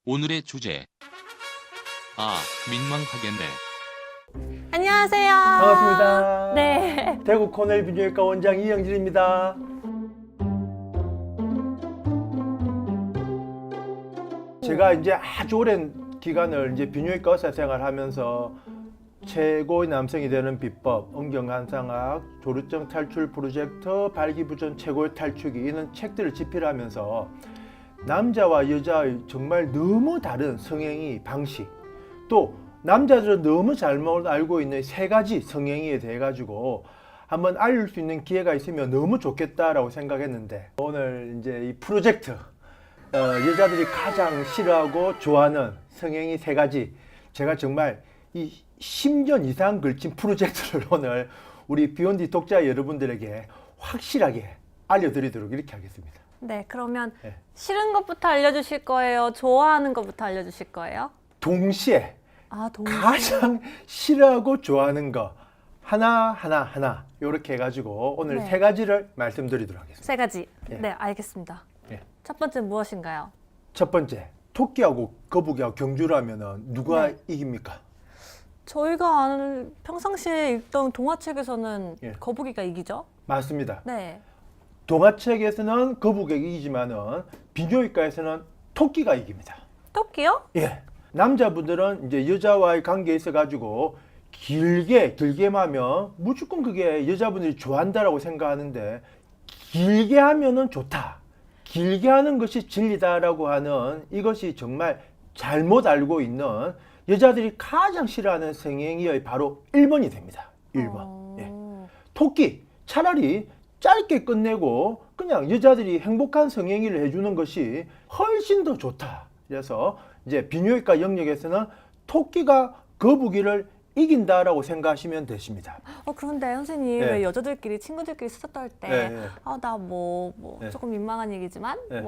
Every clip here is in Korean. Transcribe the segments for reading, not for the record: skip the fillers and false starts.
오늘의 주제. 민망하겠네. 안녕하세요. 반갑습니다. 네. 대구 코넬 비뇨기과 원장 이영진입니다. 제가 이제 아주 오랜 기간을 이제 비뇨기과 의사 생활하면서 최고의 남성이 되는 비법, 음경한상학, 조루증 탈출 프로젝트, 발기부전 최고의 탈출기 이런 책들을 집필하면서 남자와 여자의 정말 너무 다른 성행위 방식, 또 남자들은 너무 잘못 알고 있는 세 가지 성행위에 대해 가지고 한번 알릴 수 있는 기회가 있으면 너무 좋겠다라고 생각했는데, 오늘 이제 이 프로젝트 여자들이 가장 싫어하고 좋아하는 성행위 세 가지, 제가 정말 이 10년 이상 걸친 프로젝트를 오늘 우리 비욘디 독자 여러분들에게 확실하게 알려드리도록 이렇게 하겠습니다. 네, 그러면 네. 싫은 것부터 알려주실 거예요? 좋아하는 것부터 알려주실 거예요? 동시에 동시에. 가장 싫어하고 좋아하는 거 하나 이렇게 해가지고 오늘 네. 세 가지를 말씀드리도록 하겠습니다. 세 가지. 예. 네, 알겠습니다. 예. 첫 번째는 무엇인가요? 첫 번째, 토끼하고 거북이하고 경주를 하면은 누가 네. 이깁니까? 저희가 아는 평상시에 읽던 동화책에서는 예. 거북이가 이기죠? 맞습니다. 네. 동화책에서는 거북이가 이기지만은 비뇨기과에서는 토끼가 이깁니다. 토끼요? 예. 남자분들은 이제 여자와의 관계에 있어 가지고 길게만 하면 무조건 그게 여자분들이 좋아한다라고 생각하는데, 길게 하면은 좋다, 길게 하는 것이 진리다라고 하는 이것이 정말 잘못 알고 있는 여자들이 가장 싫어하는 성행위의 바로 1번이 됩니다. 1번. 예. 토끼, 차라리 짧게 끝내고 그냥 여자들이 행복한 성행위를 해주는 것이 훨씬 더 좋다. 그래서 이제 비뇨기과 영역에서는 토끼가 거북이를 이긴다라고 생각하시면 되십니다. 그런데 선생님, 네. 왜 여자들끼리 친구들끼리 수다 떨 때 네. 나 네. 조금 민망한 얘기지만 네.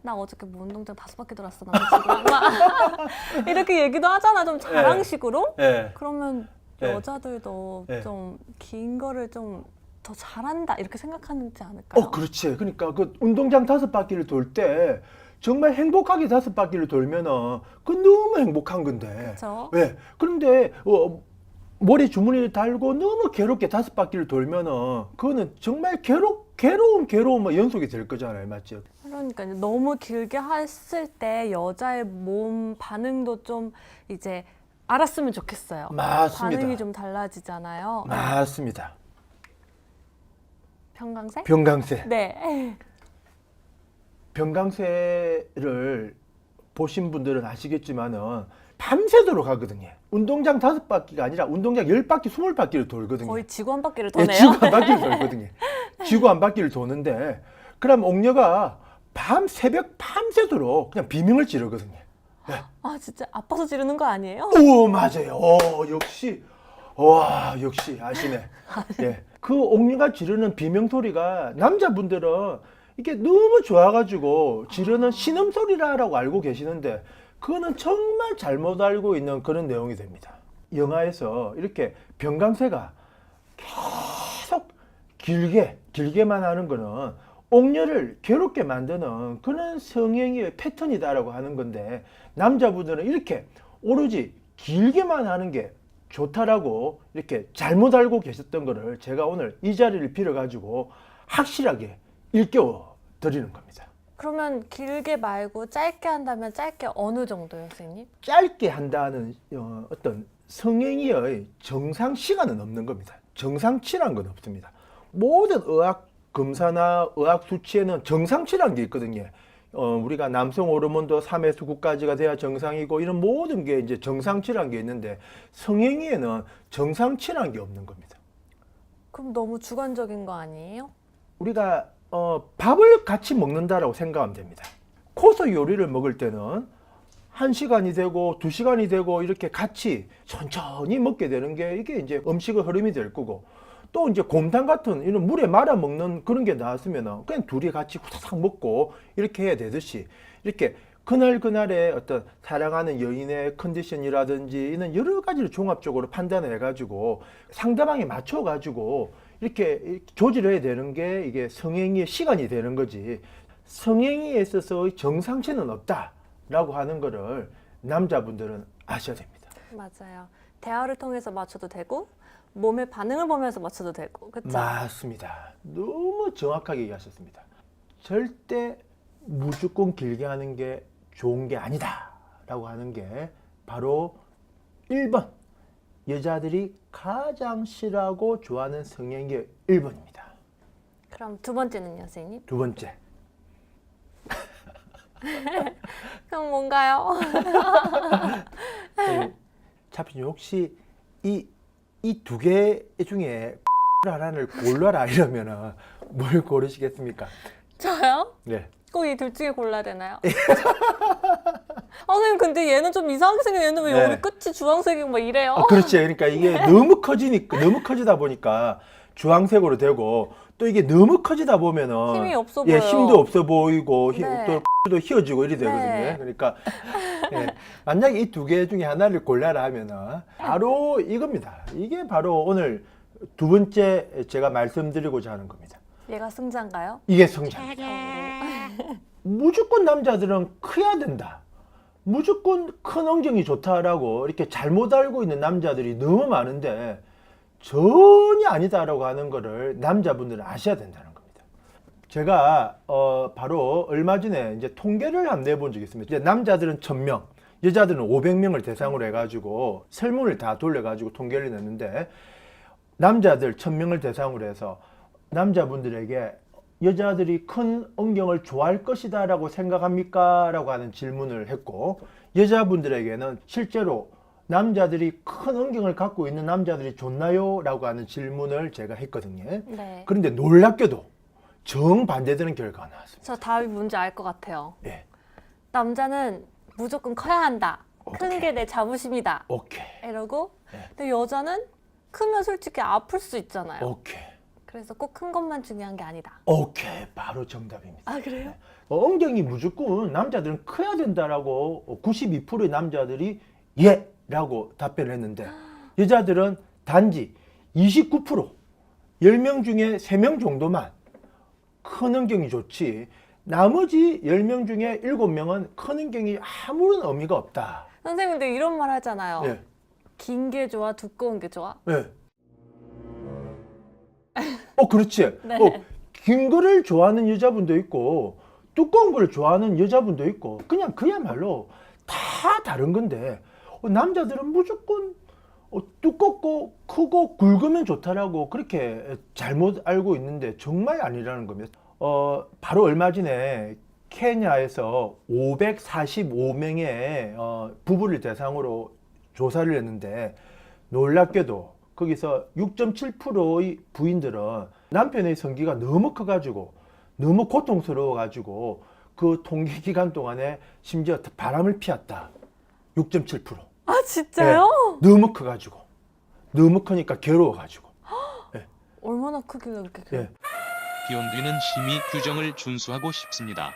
나 어저께 운동장 5바퀴 돌았어 남자친구랑 막 이렇게 얘기도 하잖아, 좀 자랑식으로. 예. 그러면 네. 여자들도 네. 좀 긴 거를 좀 더 잘한다 이렇게 생각하지 않을까요? 그렇지. 그러니까 그 운동장 5바퀴를 돌 때 정말 행복하게 5바퀴를 돌면은 그 너무 행복한 건데. 그렇죠. 왜? 그런데 머리 주머니를 달고 너무 괴롭게 5바퀴를 돌면은 그거는 정말 괴로운 연속이 될 거잖아요, 맞죠? 그러니까 이제 너무 길게 했을 때 여자의 몸 반응도 좀 이제 알았으면 좋겠어요. 맞습니다. 반응이 좀 달라지잖아요. 맞습니다. 평강세? 병강세. 네. 병강세를 보신 분들은 아시겠지만은 밤새도록 하거든요. 운동장 5바퀴가 아니라 운동장 10바퀴, 20바퀴를 돌거든요. 거의 지구 한 바퀴를 예, 도네요. 지구 한 바퀴를 돌거든요. 지구 한 바퀴를 도는데, 그럼 옥녀가 새벽 밤새도록 그냥 비명을 지르거든요. 진짜 아파서 지르는 거 아니에요? 오, 맞아요. 역시. 와, 역시 아시네. 예. 그 옥녀가 지르는 비명 소리가 남자분들은 이게 너무 좋아가지고 지르는 신음소리라고 알고 계시는데, 그거는 정말 잘못 알고 있는 그런 내용이 됩니다. 영화에서 이렇게 병강세가 계속 길게만 하는 거는 옥녀를 괴롭게 만드는 그런 성행위의 패턴이다라고 하는 건데, 남자분들은 이렇게 오로지 길게만 하는 게 좋다라고 이렇게 잘못 알고 계셨던 거를 제가 오늘 이 자리를 빌어가지고 확실하게 일깨워 드리는 겁니다. 그러면 길게 말고 짧게 한다면 짧게 어느 정도요, 선생님? 짧게 한다는 어떤 성행위의 정상 시간은 없는 겁니다. 정상치란 건 없습니다. 모든 의학 검사나 의학 수치에는 정상치란 게 있거든요. 우리가 남성 호르몬도 3에서 9까지가 돼야 정상이고, 이런 모든 게 이제 정상치란 게 있는데, 성행위에는 정상치란 게 없는 겁니다. 그럼 너무 주관적인 거 아니에요? 우리가 밥을 같이 먹는다라고 생각하면 됩니다. 코스 요리를 먹을 때는 1시간이 되고 2시간이 되고 이렇게 같이 천천히 먹게 되는 게 이게 이제 음식의 흐름이 될 거고, 또 이제 곰탕 같은 이런 물에 말아 먹는 그런 게 나왔으면 그냥 둘이 같이 후다닥 먹고 이렇게 해야 되듯이, 이렇게 그날의 어떤 사랑하는 여인의 컨디션이라든지 이런 여러 가지를 종합적으로 판단해 가지고 상대방에 맞춰 가지고 이렇게 조절을 해야 되는 게 이게 성행위의 시간이 되는 거지, 성행위에 있어서의 정상치는 없다. 라고 하는 거를 남자분들은 아셔야 됩니다. 맞아요. 대화를 통해서 맞춰도 되고 몸의 반응을 보면서 맞춰도 되고. 그렇죠? 맞습니다. 너무 정확하게 얘기하셨습니다. 절대 무조건 길게 하는 게 좋은 게 아니다 라고 하는 게 바로 1번 여자들이 가장 싫어하고 좋아하는 성향이 1번입니다. 그럼 두 번째는요, 선생님? 두 번째, 그럼 뭔가요? 차피님 혹시 이 두 개 중에 하나를 골라라 이러면은 뭘 고르시겠습니까? 저요? 네. 꼭 이 둘 중에 골라야 되나요? 선생님 근데 얘는 좀 이상하게 생긴 얘는 왜 네. 여기 끝이 주황색이고 막 이래요? 그렇지. 그러니까 이게 너무 커지다 보니까 주황색으로 되고 또 이게 너무 커지다 보면은 힘이 없어 예, 보여요. 힘도 없어 보이고 네. 또 휘어지고 이래 되거든요. 네. 그러니까 예, 만약에 이 두 개 중에 하나를 골라라 하면은 바로 이겁니다. 이게 바로 오늘 두 번째 제가 말씀드리고자 하는 겁니다. 얘가 승자인가요? 이게 성장입니다. 무조건 남자들은 커야 된다. 무조건 큰 엉덩이 좋다라고 이렇게 잘못 알고 있는 남자들이 너무 많은데 전혀 아니다라고 하는 거를 남자분들은 아셔야 된다는 겁니다. 제가 바로 얼마 전에 이제 통계를 한번 내본 적이 있습니다. 이제 남자들은 1000명, 여자들은 500명을 대상으로 해가지고 설문을 다 돌려가지고 통계를 냈는데 남자들 1000명을 대상으로 해서 남자분들에게 여자들이 큰 엉덩이를 좋아할 것이다 라고 생각합니까? 라고 하는 질문을 했고 여자분들에게는 실제로 남자들이 큰 엉덩이를 갖고 있는 남자들이 좋나요? 라고 하는 질문을 제가 했거든요. 네. 그런데 놀랍게도 정반대되는 결과가 나왔습니다. 저 답이 뭔지 알 것 같아요. 예. 남자는 무조건 커야 한다. 큰 오케이. 게 내 자부심이다. 오케이. 이러고 네. 근데 여자는 크면 솔직히 아플 수 있잖아요. 오케이. 그래서 꼭 큰 것만 중요한 게 아니다. 오케이. 바로 정답입니다. 아 그래요? 엉덩이 무조건 남자들은 커야 된다라고 92%의 남자들이 예! 라고 답변을 했는데 여자들은 단지 29% 10명 중에 3명 정도만 큰 엉덩이 좋지 나머지 10명 중에 7명은 큰 엉덩이 아무런 의미가 없다. 선생님 근데 이런 말 하잖아요. 예. 긴 게 좋아, 두꺼운 게 좋아? 예. 그렇지. 네. 긴 거를 좋아하는 여자분도 있고 두꺼운 걸 좋아하는 여자분도 있고 그냥 그야말로 다 다른 건데 남자들은 무조건 두껍고 크고 굵으면 좋다라고 그렇게 잘못 알고 있는데 정말 아니라는 겁니다. 바로 얼마 전에 케냐에서 545명의 부부를 대상으로 조사를 했는데 놀랍게도 거기서 6.7%의 부인들은 남편의 성기가 너무 커가지고 너무 고통스러워가지고 그 통계 기간 동안에 심지어 바람을 피웠다. 6.7%. 아 진짜요? 너무 커가지고 너무 크니까 괴로워가지고. 얼마나 크길래 그렇게 커요? 예. 비욘드는 심히 규정을 준수하고 싶습니다.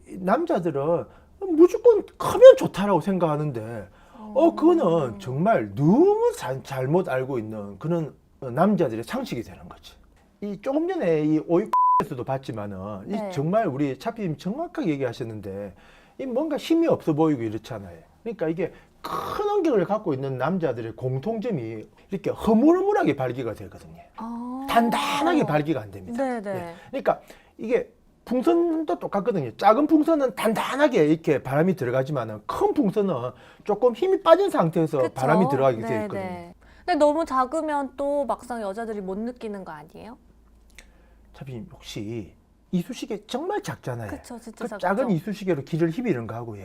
남자들은 무조건 크면 좋다라고 생각하는데 그거는 정말 너무 잘못 알고 있는 그런 남자들의 상식이 되는 거지. 이 조금 전에 이 오이에서도 봤지만은 네. 이 정말 우리 차피님 정확하게 얘기하셨는데 이 뭔가 힘이 없어 보이고 이렇잖아요. 그러니까 이게 큰 엉덩이를 갖고 있는 남자들의 공통점이 이렇게 허물허물하게 발기가 되거든요. 아. 단단하게 발기가 안 됩니다. 네네. 예. 그러니까 이게 풍선도 똑같거든요. 작은 풍선은 단단하게 이렇게 바람이 들어가지만은 큰 풍선은 조금 힘이 빠진 상태에서 그쵸? 바람이 들어가게 되어 네네. 있거든요. 근데 너무 작으면 또 막상 여자들이 못 느끼는 거 아니에요? 차비님 혹시 이쑤시개 정말 작잖아요. 그쵸, 진짜 그 작죠. 작은 이쑤시개로 길을 휘비는 거하고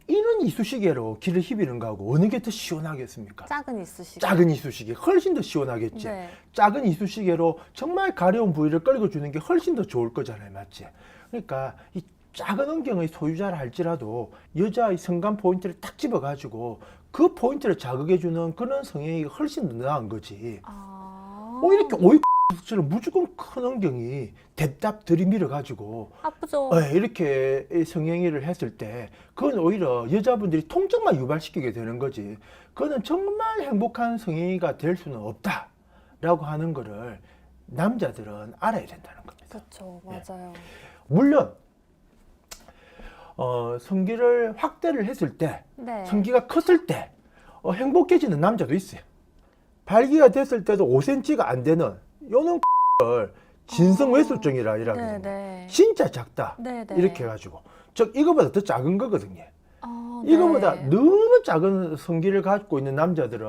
이런 이쑤시개로 길을 휘비는 거하고 어느 게 더 시원하겠습니까? 작은 이쑤시개. 작은 이쑤시개 훨씬 더 시원하겠지. 네. 작은 이쑤시개로 정말 가려운 부위를 끌어주는 게 훨씬 더 좋을 거잖아요, 맞지? 그러니까 이 작은 엉덩이 소유자라 할지라도 여자의 성감 포인트를 딱 집어가지고 그 포인트를 자극해주는 그런 성향이 훨씬 더 나은 거지. 아. 이렇게 오이처럼 무조건 큰 엉덩이 대답 들이밀어가지고 아프죠. 이렇게 성행위를 했을 때 그건 오히려 여자분들이 통증만 유발시키게 되는 거지. 그거는 정말 행복한 성행위가 될 수는 없다라고 하는 거를 남자들은 알아야 된다는 겁니다. 그렇죠, 예. 맞아요. 물론 성기를 확대를 했을 때, 네. 성기가 컸을 때 행복해지는 남자도 있어요. 발기가 됐을 때도 5cm가 안 되는 요는 걸 진성외소증이라 이라거든요. 네네. 진짜 작다. 네네. 이렇게 해가지고 즉 이거보다 더 작은 거거든요. 네. 이거보다 너무 작은 성기를 갖고 있는 남자들은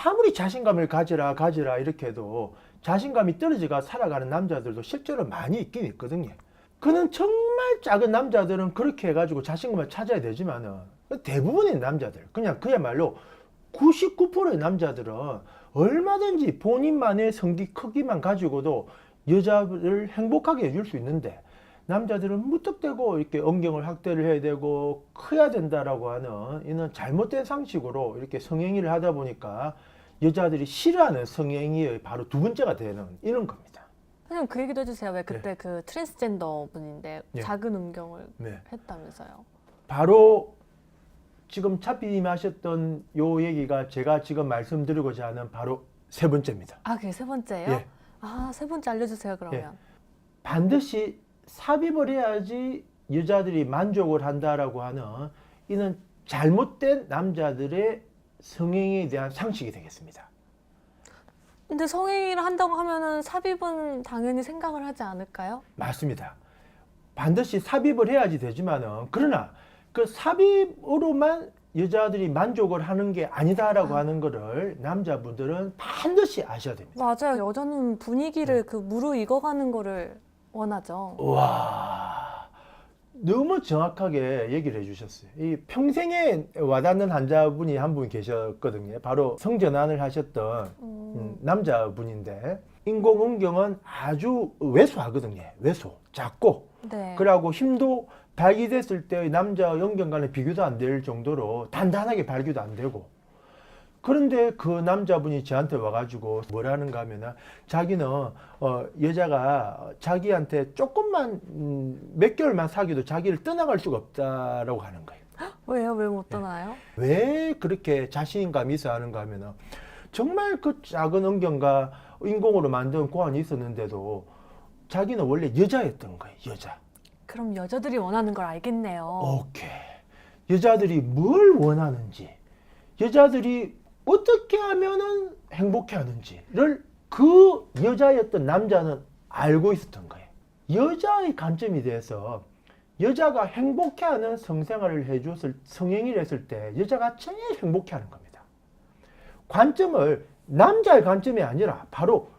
아무리 자신감을 가지라 이렇게 해도 자신감이 떨어지가 살아가는 남자들도 실제로 많이 있긴 있거든요. 그는 정말 작은 남자들은 그렇게 해가지고 자신감을 찾아야 되지만은 대부분의 남자들, 그냥 그야말로 99%의 남자들은 얼마든지 본인만의 성기 크기만 가지고도 여자를 행복하게 해줄 수 있는데, 남자들은 무턱대고 이렇게 언경을 확대를 해야 되고 커야 된다라고 하는 이는 잘못된 상식으로 이렇게 성행위를 하다 보니까 여자들이 싫어하는 성행위의 바로 두 번째가 되는 이런 겁니다. 선생님 그 얘기도 해주세요. 왜 그때 그 트랜스젠더 분인데 네. 작은 음경을 네. 했다면서요? 바로 지금 차피님이 하셨던 요 얘기가 제가 지금 말씀드리고자 하는 바로 세 번째입니다. 아, 그게 세 번째예요? 예. 아, 세 번째 알려주세요 그러면. 반드시 삽입을 해야지 여자들이 만족을 한다라고 하는 이는 잘못된 남자들의 성행에 대한 상식이 되겠습니다. 근데 성행위를 한다고 하면은 삽입은 당연히 생각을 하지 않을까요? 맞습니다. 반드시 삽입을 해야지 되지만은 그러나 그 삽입으로만 여자들이 만족을 하는 게 아니다라고 하는 거를 남자분들은 반드시 아셔야 됩니다. 맞아요. 여자는 분위기를 그 무르익어가는 거를 원하죠. 와, 너무 정확하게 얘기를 해주셨어요. 이 평생에 와닿는 환자분이 한 분 계셨거든요. 바로 성전환을 하셨던 남자분인데, 인공응경은 아주 왜소하거든요. 왜소, 작고, 네. 그러고 힘도 발기됐을 때의 남자 영경과는 비교도 안 될 정도로 단단하게 발기도 안 되고, 그런데 그 남자분이 저한테 와가지고 뭐라는가 하면은 자기는 여자가 자기한테 조금만 몇 개월만 사귀어도 자기를 떠나갈 수가 없다라고 하는 거예요. 왜요? 왜 못 떠나요? 왜 그렇게 자신감이 있어 하는가 하면은 정말 그 작은 언경과 인공으로 만든 고환이 있었는데도 자기는 원래 여자였던 거예요. 여자. 그럼 여자들이 원하는 걸 알겠네요. 오케이. 여자들이 뭘 원하는지, 여자들이 어떻게 하면은 행복해 하는지를 그 여자였던 남자는 알고 있었던 거예요. 여자의 관점이 돼서 여자가 행복해 하는 성생활을 해줬을, 성행위를 했을 때 여자가 제일 행복해 하는 겁니다. 관점을 남자의 관점이 아니라 바로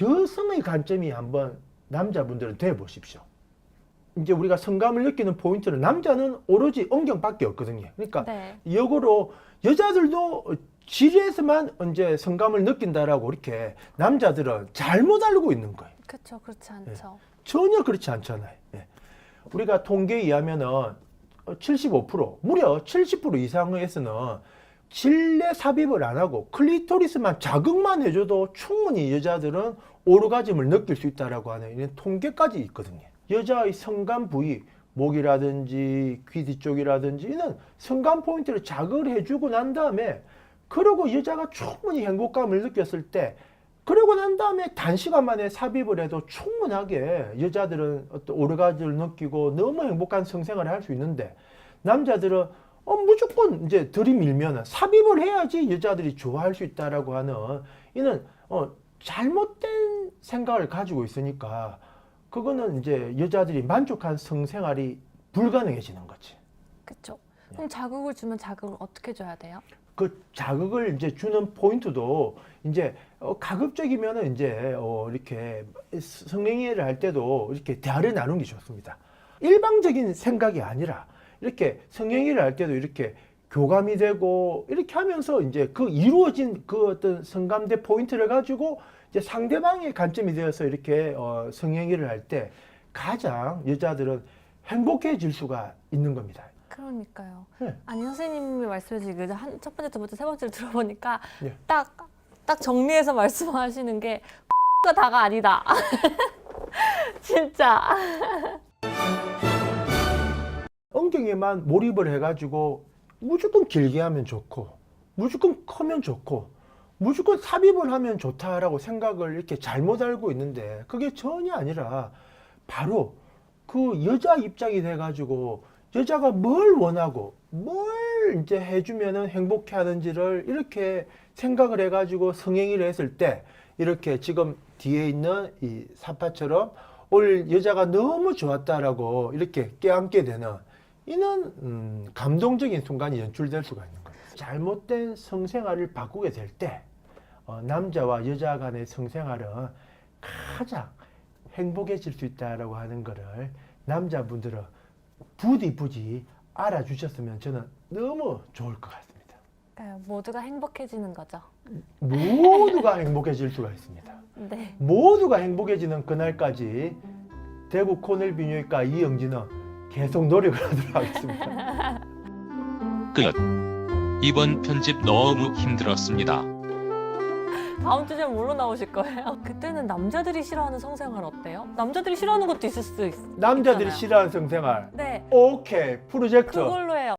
여성의 관점이 한번 남자분들은 돼 보십시오. 이제 우리가 성감을 느끼는 포인트는 남자는 오로지 언경밖에 없거든요. 그러니까 네. 역으로 여자들도 지리에서만 이제 성감을 느낀다라고 이렇게 남자들은 잘못 알고 있는 거예요. 그렇죠. 그렇지 않죠. 전혀 그렇지 않잖아요. 예. 우리가 통계에 의하면은 75%, 무려 70% 이상에서는 질내 삽입을 안 하고 클리토리스만 자극만 해줘도 충분히 여자들은 오르가즘을 느낄 수 있다라고 하는 이런 통계까지 있거든요. 여자의 성감 부위, 목이라든지 귀 뒤쪽이라든지 이는 성감 포인트를 자극을 해주고 난 다음에, 그러고 여자가 충분히 행복감을 느꼈을 때, 그러고 난 다음에 단시간 만에 삽입을 해도 충분하게 여자들은 어떤 오르가즘을 느끼고 너무 행복한 성생활을 할 수 있는데, 남자들은 무조건 이제 들이밀면은 삽입을 해야지 여자들이 좋아할 수 있다라고 하는 이는 잘못된 생각을 가지고 있으니까 그거는 이제 여자들이 만족한 성생활이 불가능해지는 거지. 그렇죠. 그럼 자극을 주면 자극을 어떻게 줘야 돼요? 그 자극을 이제 주는 포인트도 이제 가급적이면은 이제 이렇게 성행위를 할 때도 이렇게 대화를 나누는 게 좋습니다. 일방적인 생각이 아니라 이렇게 성행위를 할 때도 이렇게 교감이 되고 이렇게 하면서 이제 그 이루어진 그 어떤 성감대 포인트를 가지고 이제 상대방의 관점이 되어서 이렇게 성행위를 할 때 가장 여자들은 행복해질 수가 있는 겁니다. 그러니까요. 네. 아니 선생님이 말씀해 주신 그 첫 번째, 두 번째, 세 번째를 들어보니까 네. 딱 정리해서 말씀하시는 게 가 다가 아니다. 진짜. 언경에만 몰입을 해가지고 무조건 길게 하면 좋고 무조건 커면 좋고 무조건 삽입을 하면 좋다라고 생각을 이렇게 잘못 알고 있는데, 그게 전혀 아니라 바로 그 여자 입장이 돼가지고 여자가 뭘 원하고 뭘 이제 해주면은 행복해하는지를 이렇게 생각을 해가지고 성행위를 했을 때 이렇게 지금 뒤에 있는 이 사파처럼 오늘 여자가 너무 좋았다라고 이렇게 깨안게 되는 이는 감동적인 순간이 연출될 수가 있는 거예요. 잘못된 성생활을 바꾸게 될 때 남자와 여자 간의 성생활은 가장 행복해질 수 있다라고 하는 거를 남자분들은 부디 알아주셨으면 저는 너무 좋을 것 같습니다. 그러니까 모두가 행복해지는 거죠. 모두가 행복해질 수가 있습니다. 네. 모두가 행복해지는 그날까지 대구 코넬 비뇨기과 이영진은 계속 노력을 하도록 하겠습니다. 끝. 이번 편집 너무 힘들었습니다. 다음 주제는 뭘로 나오실 거예요? 그때는 남자들이 싫어하는 성생활 어때요? 남자들이 싫어하는 것도 있을 수 남자들이 있잖아요. 싫어하는 성생활. 네. 오케이 프로젝트. 그걸로 해요.